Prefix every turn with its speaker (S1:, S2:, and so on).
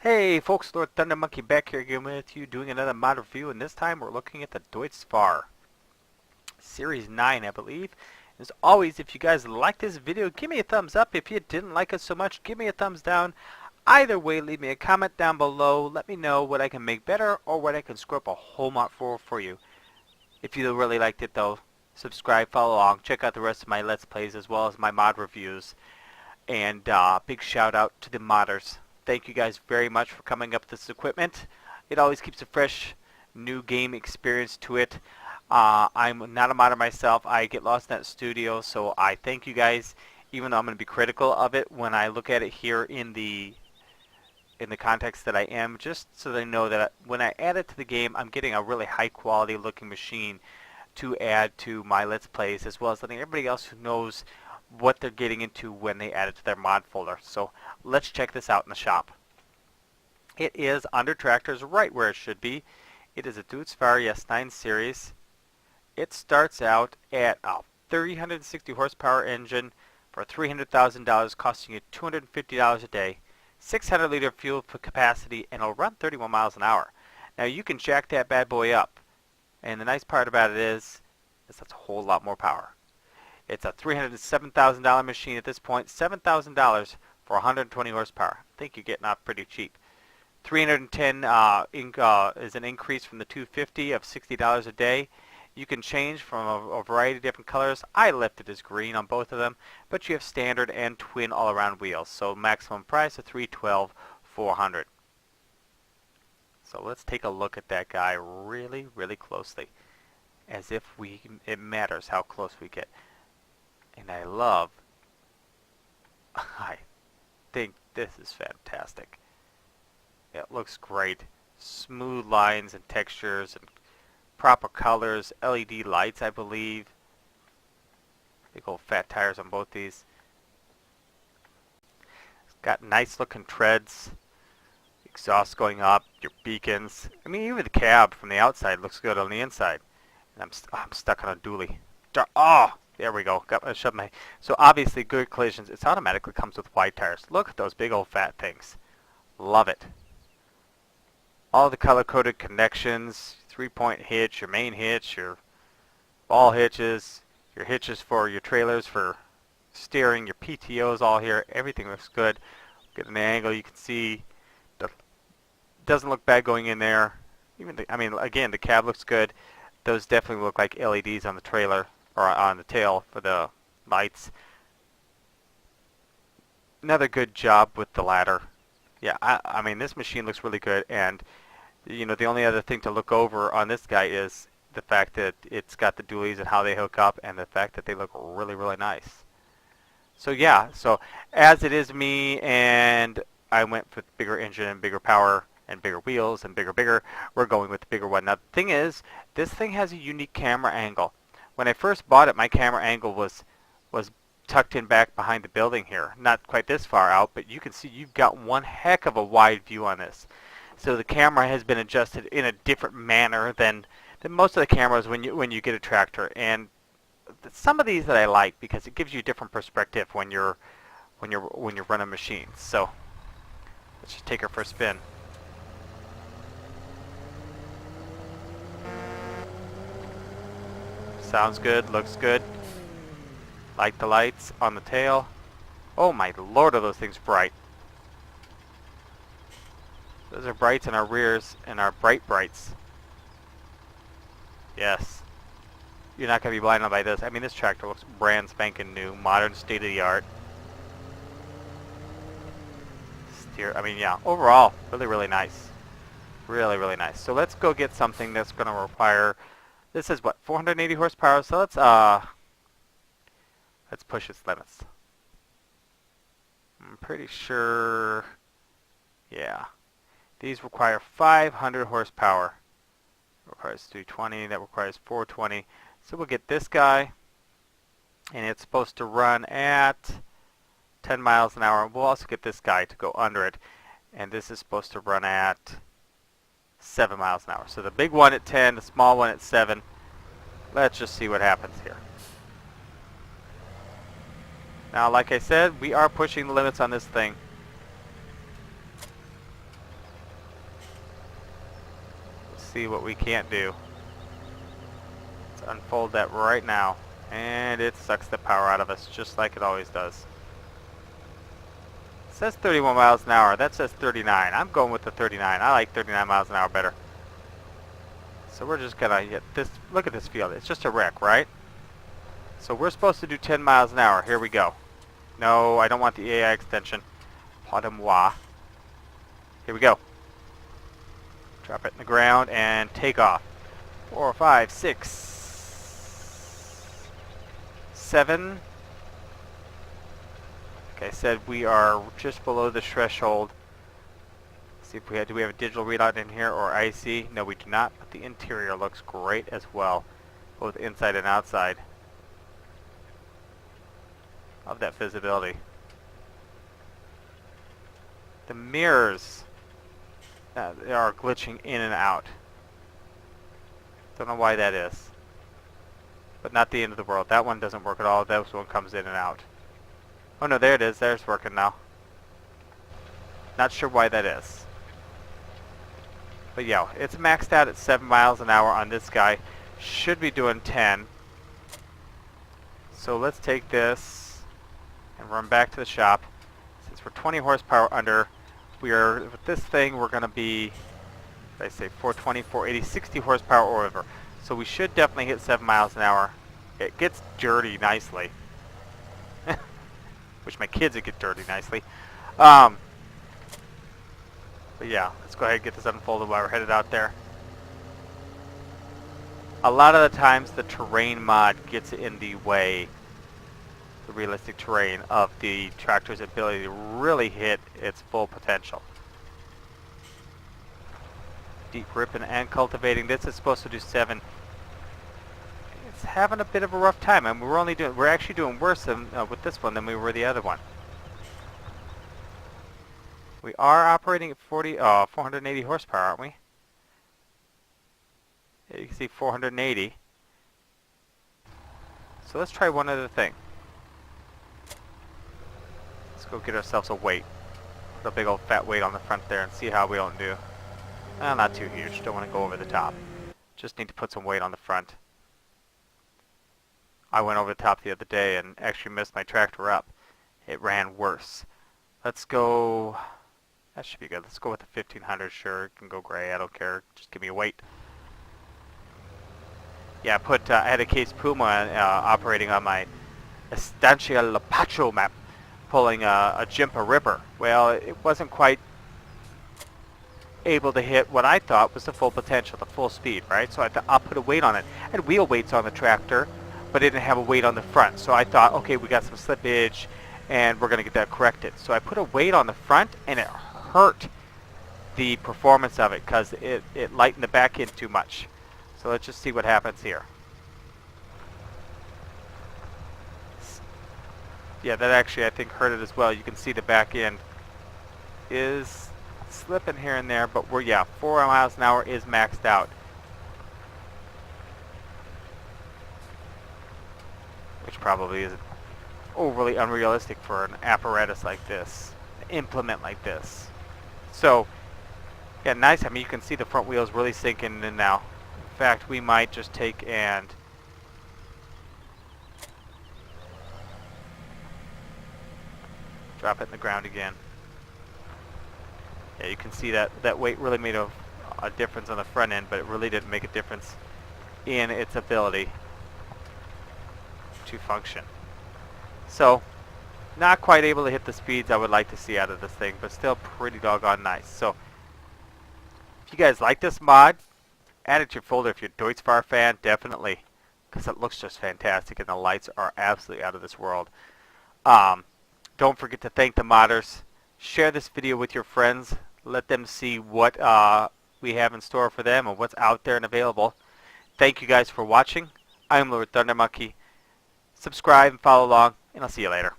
S1: Hey folks, Lord Thunder Monkey back here again with you doing another mod review, and this time we're looking at the Duetz Fahr Series 9, I believe. As always, if you guys like this video, give me a thumbs up. If you didn't like it so much, give me a thumbs down. Either way, leave me a comment down below. Let me know what I can make better or what I can screw up a whole lot for you. If you really liked it though, subscribe, follow along, check out the rest of my Let's Plays as well as my mod reviews. And big shout out to the modders. Thank you guys very much for coming up with this equipment. It always keeps a fresh new game experience to it. I'm not a modder myself. I get lost in that studio, so I thank you guys, even though I'm going to be critical of it when I look at it here in the context that I am, just so they know that when I add it to the game, I'm getting a really high quality looking machine to add to my Let's Plays, as well as letting everybody else who knows what they're getting into when they add it to their mod folder. So let's check this out in the shop. It is under tractors, right where it should be. It is a Duetz Fahr S9 series. It starts out at a 360 horsepower engine for $300,000, costing you $250 a day, 600 liter fuel capacity, and it'll run 31 miles an hour. Now you can jack that bad boy up, and the nice part about it is that's a whole lot more power. It's a $307,000 machine at this point, $7,000 for 120 horsepower. I think you're getting off pretty cheap. 310 is an increase from the 250 of $60 a day. You can change from a variety of different colors. I left it as green on both of them, but you have standard and twin all-around wheels. So maximum price of $312,400. So let's take a look at that guy really, really closely, as if it matters how close we get. And I think this is fantastic. It looks great. Smooth lines and textures and proper colors. LED lights, I believe. Big old fat tires on both these. It's got nice looking treads. Exhaust going up. Your beacons. I mean, even the cab from the outside looks good on the inside. And I'm stuck on a dually. Oh! There we go. So obviously good collisions. It automatically comes with wide tires. Look at those big old fat things. Love it. All the color-coded connections, 3-point hitch, your main hitch, your ball hitches, your hitches for your trailers for steering, your PTOs all here. Everything looks good. Get an angle. You can see doesn't look bad going in there. Again, the cab looks good. Those definitely look like LEDs on the trailer. Or on the tail for the lights. Another good job with the ladder. Yeah, I mean this machine looks really good, and you know the only other thing to look over on this guy is the fact that it's got the dualies and how they hook up, and the fact that they look really, really nice. So yeah, so as it is me, and I went with bigger engine and bigger power and bigger wheels and bigger, we're going with the bigger one. Now the thing is, this thing has a unique camera angle. When I first bought it, my camera angle was tucked in back behind the building here. Not quite this far out, but you can see you've got one heck of a wide view on this. So the camera has been adjusted in a different manner than most of the cameras when you get a tractor. And some of these that I like because it gives you a different perspective when you're running machines. So let's just take her for a spin. Sounds good, looks good. Like the lights on the tail. Oh my lord, are those things bright. Those are brights in our rears and our brights. Yes. You're not going to be blinded by this. I mean, this tractor looks brand spanking new, modern, state-of-the-art. Yeah, overall, really, really nice. Really, really nice. So let's go get something that's going to require... This is what, 480 horsepower, so let's push its limits. I'm pretty sure, yeah. These require 500 horsepower. Requires 220, that requires 420. So we'll get this guy, and it's supposed to run at 10 miles an hour. We'll also get this guy to go under it, and this is supposed to run at 7 miles an hour. So the big one at 10, the small one at 7. Let's just see what happens here. Now, like I said, we are pushing the limits on this thing. see what we can't do. Let's unfold that right now. And it sucks the power out of us, just like it always does. It says 31 miles an hour. That says 39. I'm going with the 39. I like 39 miles an hour better. So we're just going to hit this. Look at this field. It's just a wreck, right? So we're supposed to do 10 miles an hour. Here we go. No, I don't want the AI extension. Pardon-moi. Here we go. Drop it in the ground and take off. 4, 5, 6, 7. Like I said, we are just below the threshold. See if we do we have a digital readout in here or IC? No, we do not, but the interior looks great as well, both inside and outside. Love that visibility. The mirrors, they are glitching in and out. Don't know why that is. But not the end of the world. That one doesn't work at all. That one comes in and out. Oh no, there it is. There's working now. Not sure why that is. But yeah, it's maxed out at 7 miles an hour on this guy. Should be doing 10. So let's take this and run back to the shop. Since we're 20 horsepower under, we are, with this thing, we're going to be, I say 420, 480, 60 horsepower or over. So we should definitely hit 7 miles an hour. It gets dirty nicely. Wish my kids would get dirty nicely. But yeah, let's go ahead and get this unfolded while we're headed out there. A lot of the times the terrain mod gets in the way, the realistic terrain, of the tractor's ability to really hit its full potential. Deep ripping and cultivating. This is supposed to do 7. It's having a bit of a rough time, and we're actually doing worse than, with this one than we were the other one. We are operating at 480 horsepower, aren't we? Yeah, you can see 480. So let's try one other thing. Let's go get ourselves a weight. Put a big old fat weight on the front there and see how we don't do. Well, not too huge. Don't want to go over the top. Just need to put some weight on the front. I went over the top the other day and actually messed my tractor up. It ran worse. Let's go... That should be good. Let's go with the 1500. Sure, it can go gray. I don't care. Just give me a weight. Yeah, I had a Case Puma operating on my Estancia Lapacho map, pulling a Jimpa Ripper. Well, it wasn't quite able to hit what I thought was the full potential, the full speed, right? So I thought I'll put a weight on it. I had wheel weights on the tractor, but it didn't have a weight on the front. So I thought, okay, we got some slippage, and we're going to get that corrected. So I put a weight on the front, and it hurt the performance of it because it lightened the back end too much. So let's just see what happens here. Yeah, that actually I think hurt it as well. You can see the back end is slipping here and there, but 4 miles an hour is maxed out. Which probably is overly unrealistic for an apparatus like this, an implement like this. So, yeah, nice. I mean, you can see the front wheels really sinking in now. In fact, we might just take and drop it in the ground again. Yeah, you can see that weight really made a difference on the front end, but it really didn't make a difference in its ability to function. So, not quite able to hit the speeds I would like to see out of this thing, but still pretty doggone nice. So, if you guys like this mod, add it to your folder. If you're a Duetz Fahr fan, definitely, because it looks just fantastic and the lights are absolutely out of this world. Don't forget to thank the modders. Share this video with your friends. Let them see what we have in store for them and what's out there and available. Thank you guys for watching. I'm Lord Thunder Monkey. Subscribe and follow along, and I'll see you later.